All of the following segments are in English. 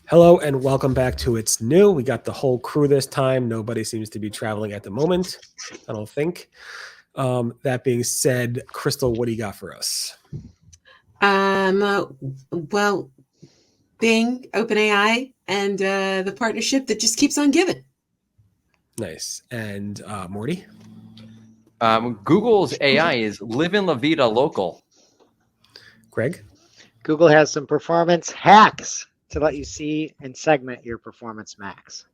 Hello and welcome back to It's New. We got the whole crew this time. Nobody seems to be traveling at the moment, I don't think. That being said, Crystal, what do you got for us? Well, Bing, OpenAI, and the partnership that just keeps on giving. Nice. And Morty? Google's AI is living la vida local. Greg? Google has some performance hacks to let you see and segment your performance max.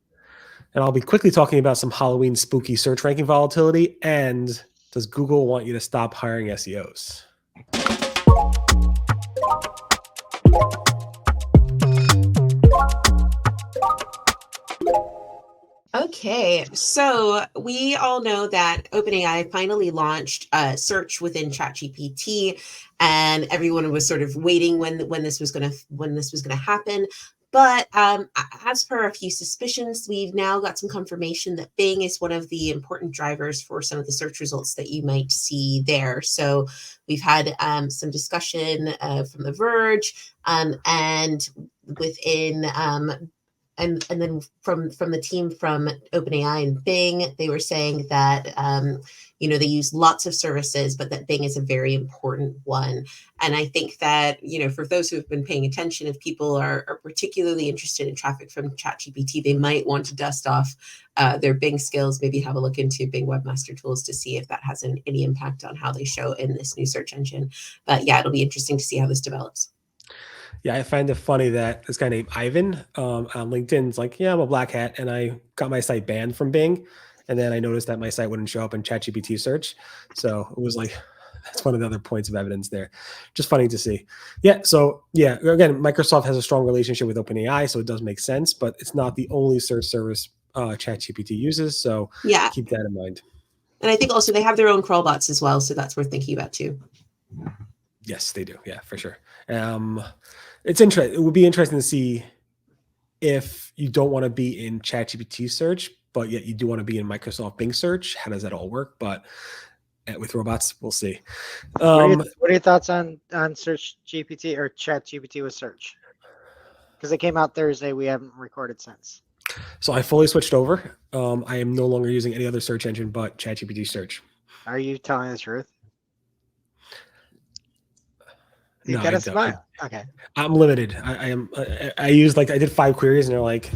And I'll be quickly talking about some Halloween spooky search ranking volatility. And does Google want you to stop hiring SEOs? Okay, so we all know that OpenAI finally launched search within ChatGPT, and everyone was sort of waiting when this was gonna happen. But as per a few suspicions, we've now got some confirmation that Bing is one of the important drivers for some of the search results that you might see there. So we've had some discussion from The Verge, and within and then from the team from OpenAI and Bing, they were saying that they use lots of services, but that Bing is a very important one. And I think that for those who have been paying attention, if people are particularly interested in traffic from ChatGPT, they might want to dust off their Bing skills. Maybe have a look into Bing Webmaster Tools to see if that has any impact on how they show in this new search engine. But yeah, it'll be interesting to see how this develops. Yeah, I find it funny that this guy named Ivan on LinkedIn is like, yeah, I'm a black hat, and I got my site banned from Bing, and then I noticed that my site wouldn't show up in ChatGPT search. So it was like, that's one of the other points of evidence there. Just funny to see. Yeah, so yeah, again, Microsoft has a strong relationship with OpenAI, so it does make sense, but it's not the only search service ChatGPT uses, so Yeah, keep that in mind. and I think also they have their own crawl bots as well, so that's worth thinking about too. Yes, they do. Yeah, for sure. It's interesting. It would be interesting to see if you don't want to be in ChatGPT search, but yet you do want to be in Microsoft Bing search. How does that all work? But with robots, we'll see. What are your thoughts on Search GPT or Chat GPT with search? Because it came out Thursday. We haven't recorded since. So I fully switched over. I am no longer using any other search engine but ChatGPT search. Are you telling the truth? You No, gotta smile. Okay. I'm limited. I am. I used I did 5 queries, and they're like,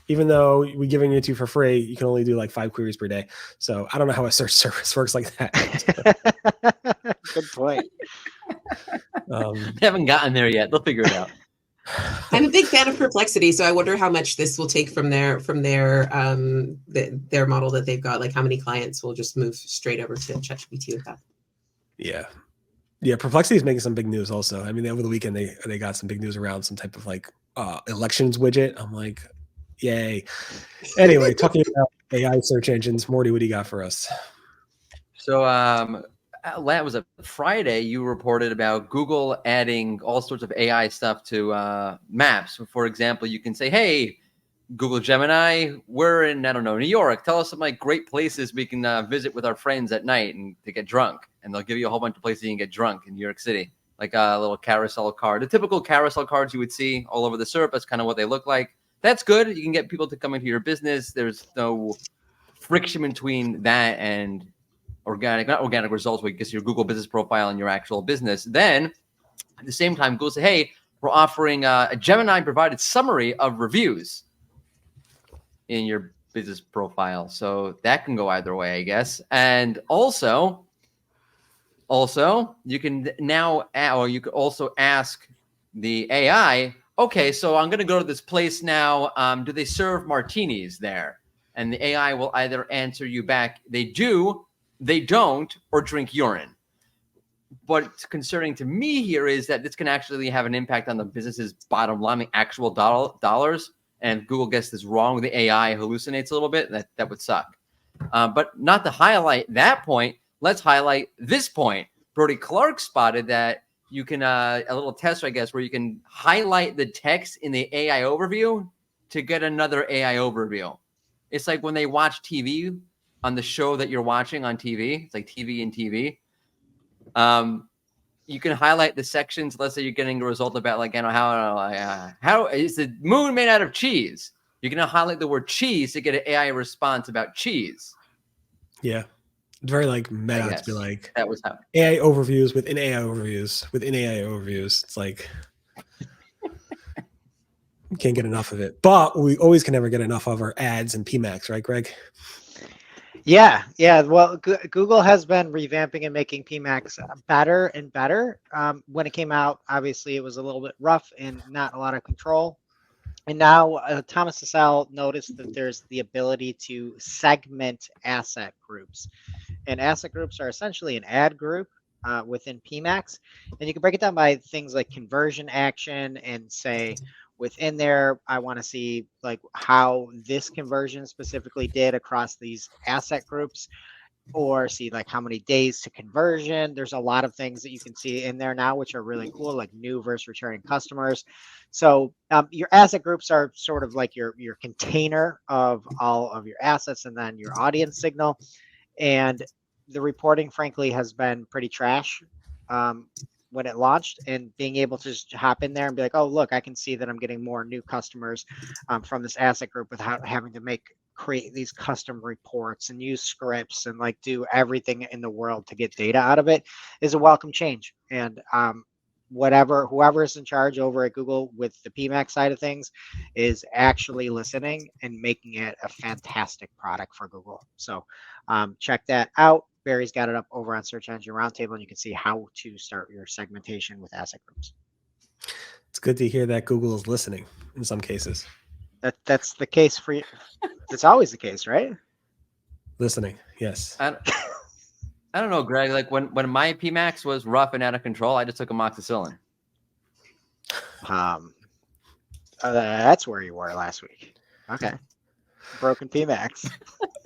even though we're giving it to you for free, you can only do like 5 queries per day. So I don't know how a search service works like that. Good point. They haven't gotten there yet. They'll figure it out. I'm a big fan of Perplexity, so I wonder how much this will take from their model that they've got. Like how many clients will just move straight over to ChatGPT with that. Yeah, Perplexity is making some big news also. I mean, over the weekend they got some big news around some type of elections widget. I'm like, yay. Anyway, talking about AI search engines, Morty, what do you got for us? So that was a Friday. You reported about Google adding all sorts of AI stuff to maps. For example, you can say, hey, Google Gemini, we're in, I don't know, New York. Tell us some great places we can visit with our friends at night and to get drunk. And they'll give you a whole bunch of places you can get drunk in New York City, like a little carousel card. The typical carousel cards you would see all over the SERP. That's kind of what they look like. That's good. You can get people to come into your business. There's no friction between that and not organic results, but I guess your Google business profile and your actual business. Then at the same time, Google say, hey, we're offering a Gemini provided summary of reviews in your business profile. So that can go either way, I guess. And also you can now, or you could also ask the AI, okay, so I'm going to go to this place now. Do they serve martinis there? And the AI will either answer you back, they do, they don't, or drink urine. What's concerning to me here is that this can actually have an impact on the business's bottom line, the actual dollars. And if Google gets this wrong, the AI hallucinates a little bit, that would suck. But not to highlight that point, let's highlight this point. Brody Clark spotted that you can, a little test, I guess, where you can highlight the text in the AI overview to get another AI overview. It's like when they watch TV on the show that you're watching on TV. It's like TV and TV. you can highlight the sections. Let's say you're getting a result about like, how is the moon made out of cheese? You're going to highlight the word cheese to get an AI response about cheese. Yeah. It's very like I meta to guess be like that was how. AI overviews within AI overviews within AI overviews. It's like we can't get enough of it, but we always can never get enough of our ads and PMax, right, Greg? Yeah. Well, Google has been revamping and making PMax better and better. When it came out, obviously it was a little bit rough and not a lot of control. And now Thomas Cassell noticed that there's the ability to segment asset groups. And asset groups are essentially an ad group within PMax. And you can break it down by things like conversion action and say, within there, I want to see like how this conversion specifically did across these asset groups, or see like how many days to conversion. There's a lot of things that you can see in there now, which are really cool, like new versus returning customers. So your asset groups are sort of like your container of all of your assets and then your audience signal. And the reporting, frankly, has been pretty trash when it launched, and being able to just hop in there and be like, oh, look, I can see that I'm getting more new customers from this asset group without having to create these custom reports and use scripts and like do everything in the world to get data out of it is a welcome change. And whoever is in charge over at Google with the PMax side of things is actually listening and making it a fantastic product for Google. So check that out. Barry's got it up over on Search Engine Roundtable, and you can see how to start your segmentation with asset groups. It's good to hear that Google is listening in some cases. That's the case for you. It's always the case, right? Listening, yes. I don't know, Greg. Like when my PMax was rough and out of control, I just took amoxicillin. That's where you were last week. Okay. Broken PMax.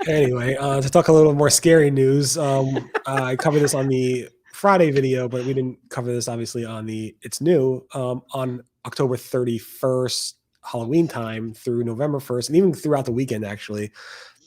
Anyway, to talk a little more scary news, I covered this on the Friday video, but we didn't cover this obviously on the It's New on October 31st, Halloween time through November 1st, and even throughout the weekend, actually.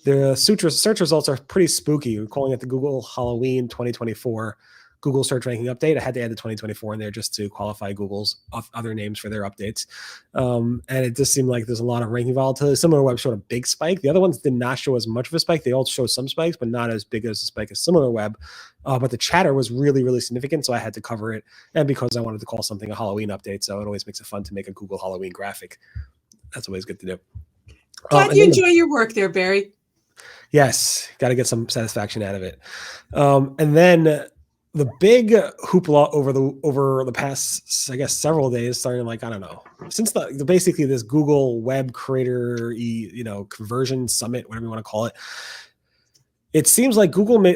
The search results are pretty spooky. We're calling it the Google Halloween 2024 Google search ranking update. I had to add the 2024 in there just to qualify Google's other names for their updates. And it just seemed like there's a lot of ranking volatility. Similar Web showed a big spike. The other ones did not show as much of a spike. They all showed some spikes, but not as big as a spike as Similar Web. But the chatter was really, really significant, so I had to cover it. And because I wanted to call something a Halloween update, so it always makes it fun to make a Google Halloween graphic. That's always good to do. Glad you enjoy your work there, Barry. Yes, got to get some satisfaction out of it. And then the big hoopla over the past, I guess, several days, starting like, I don't know, since basically this Google Web Creator, conversion summit, whatever you want to call it. It seems like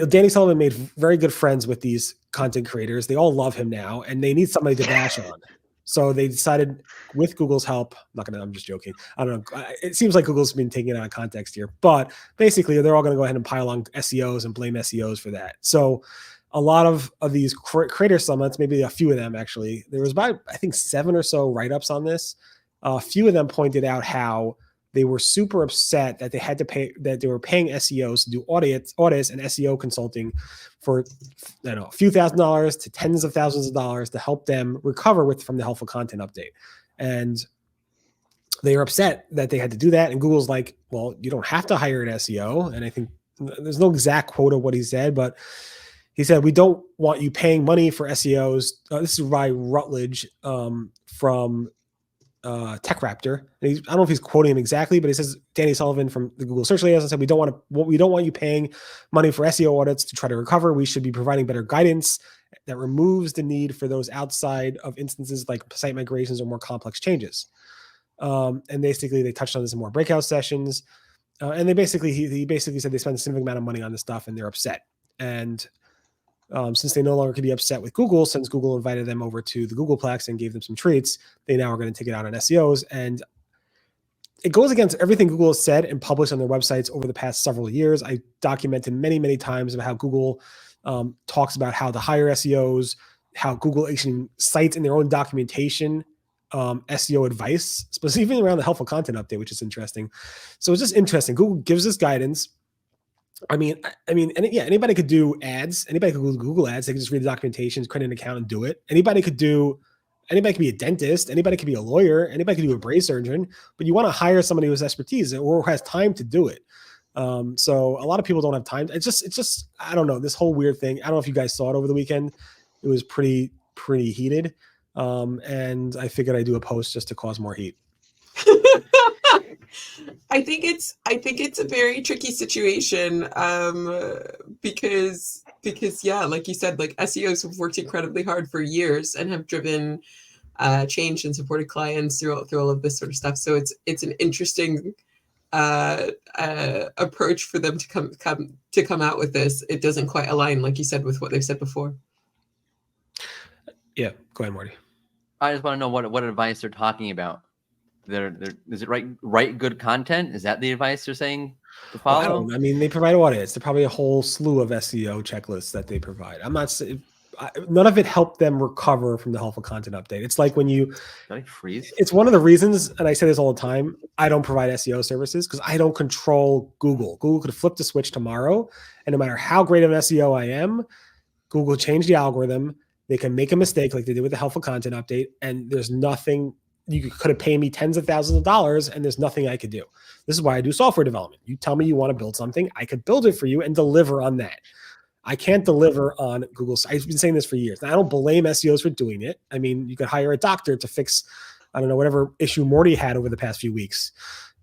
Danny Sullivan made very good friends with these content creators. They all love him now, and they need somebody to bash on. So they decided, with Google's help, I'm just joking. I don't know. It seems like Google's been taking it out of context here, but basically they're all going to go ahead and pile on SEOs and blame SEOs for that. So a lot of these creator summits, maybe a few of them actually, there was about, I think, 7 or so write-ups on this. A few of them pointed out how they were super upset that they had to pay, that they were paying SEOs to do audits and SEO consulting for, a few $1,000s to tens of thousands of dollars to help them recover from the helpful content update. And they are upset that they had to do that. And Google's like, well, you don't have to hire an SEO. And I think there's no exact quote of what he said, but he said, we don't want you paying money for SEOs. This is by Rutledge from TechRaptor. And I don't know if he's quoting him exactly, but he says, Danny Sullivan from the Google Search Liaison said, we don't want you paying money for SEO audits to try to recover. We should be providing better guidance that removes the need for those outside of instances like site migrations or more complex changes. And basically they touched on this in more breakout sessions. And he basically said they spent a significant amount of money on this stuff and they're upset. And since they no longer can be upset with Google, since Google invited them over to the Googleplex and gave them some treats, they now are going to take it out on SEOs. And it goes against everything Google has said and published on their websites over the past several years. I documented many, many times about how Google talks about how to hire SEOs, how Google actually cites in their own documentation SEO advice, specifically around the helpful content update, which is interesting. So it's just interesting. Google gives us guidance. I mean, yeah, anybody could do ads. Anybody could Google ads. They can just read the documentation, create an account, and do it. Anybody could be a dentist. Anybody could be a lawyer. Anybody could do a brain surgeon. But you want to hire somebody who has expertise or has time to do it. So a lot of people don't have time. It's just, I don't know, this whole weird thing. I don't know if you guys saw it over the weekend. It was pretty heated. And I figured I'd do a post just to cause more heat. I think it's a very tricky situation, because yeah, like you said, like SEOs have worked incredibly hard for years and have driven change and supported clients through all of this sort of stuff. So it's an interesting approach for them to come out with this. It doesn't quite align, like you said, with what they've said before. Yeah, go ahead, Morty. I just want to know what advice they're talking about. Is it write good content? Is that the advice they're saying to follow? I mean, they provide audits. There's probably a whole slew of SEO checklists that they provide. I'm not saying none of it helped them recover from the helpful content update. It's like when you freeze. It's one of the reasons, and I say this all the time, I don't provide SEO services because I don't control Google. Google could flip the switch tomorrow, and no matter how great of an SEO I am, Google changed the algorithm. They can make a mistake like they did with the helpful content update, and there's nothing. You could have paid me tens of thousands of dollars and there's nothing I could do. This is why I do software development. You tell me you want to build something, I could build it for you and deliver on that. I can't deliver on Google. I've been saying this for years. Now, I don't blame SEOs for doing it. I mean, you could hire a doctor to fix, I don't know, whatever issue Mordy had over the past few weeks.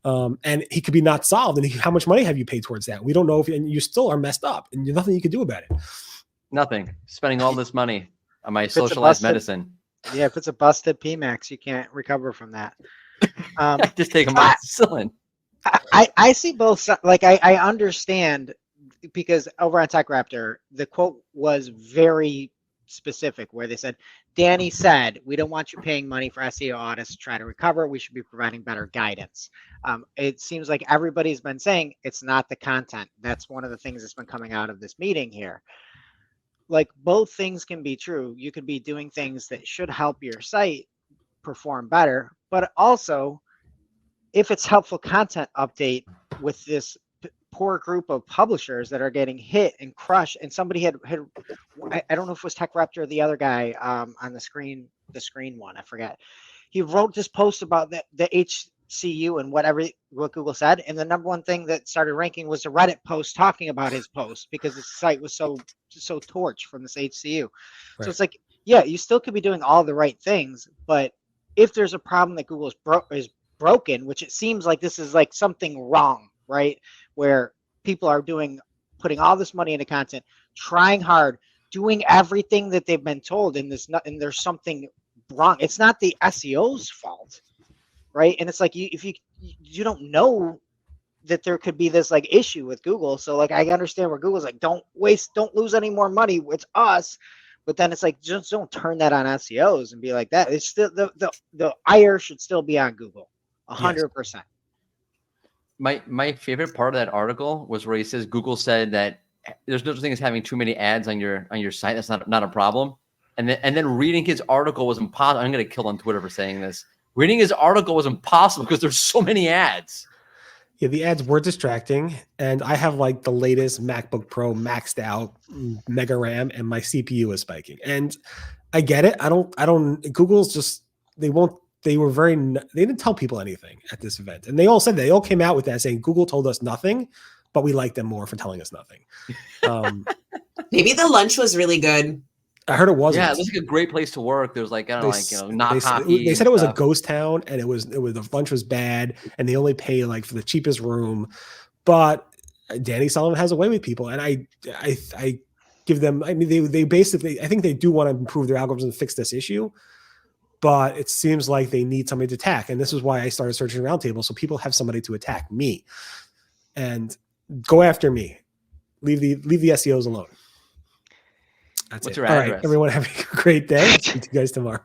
And he could be not solved. And how much money have you paid towards that? We don't know and you still are messed up and there's nothing you can do about it. Nothing. Spending all this money on my socialized medicine. Yeah, if it's a busted PMax, you can't recover from that. Just take amoxicillin. I see both sides. Like I understand because over on Tech Raptor, the quote was very specific where they said, Danny said, we don't want you paying money for SEO audits to try to recover. We should be providing better guidance. It seems like everybody's been saying it's not the content. That's one of the things that's been coming out of this meeting here. Like both things can be true. You could be doing things that should help your site perform better, but also if it's helpful content update with this poor group of publishers that are getting hit and crushed, and somebody had I don't know if it was Tech Raptor or the other guy on the screen one, I forget. He wrote this post about the HCU and what Google said, and the number one thing that started ranking was a Reddit post talking about his post because the site was so torched from this HCU. Right. So it's like, yeah, you still could be doing all the right things, but if there's a problem that Google is broken, which it seems like this is like something wrong, right? Where people are putting all this money into content, trying hard, doing everything that they've been told, and there's something wrong. It's not the SEO's fault, right? And it's like if you don't know that there could be this like issue with Google. So like I understand where Google's like, don't lose any more money. It's us. But then it's like, just don't turn that on SEOs and be like that. It's still the ire should still be on Google, 100%. My favorite part of that article was where he says Google said that there's no such thing as having too many ads on your site. That's not a problem. And then reading his article was impossible. I'm going to kill on Twitter for saying this. Reading his article was impossible because there's so many ads. Yeah, the ads were distracting, and I have like the latest MacBook Pro maxed out mega RAM, and my CPU is spiking. And I get it. I don't. Google's just they didn't tell people anything at this event, and they all came out with that saying Google told us nothing, but we like them more for telling us nothing. Maybe the lunch was really good. I heard it wasn't. Yeah, it was like a great place to work. There was like, I don't know, not coffee. They said it was a ghost town, and the lunch was bad, and they only pay like for the cheapest room. But Danny Sullivan has a way with people, and I give them. I mean, they basically, I think they do want to improve their algorithms and fix this issue, but it seems like they need somebody to attack, and this is why I started Search Engine Roundtable, so people have somebody to attack me, and go after me. Leave the SEOs alone. That's What's it. your All address? right, everyone have a great day. See you guys tomorrow.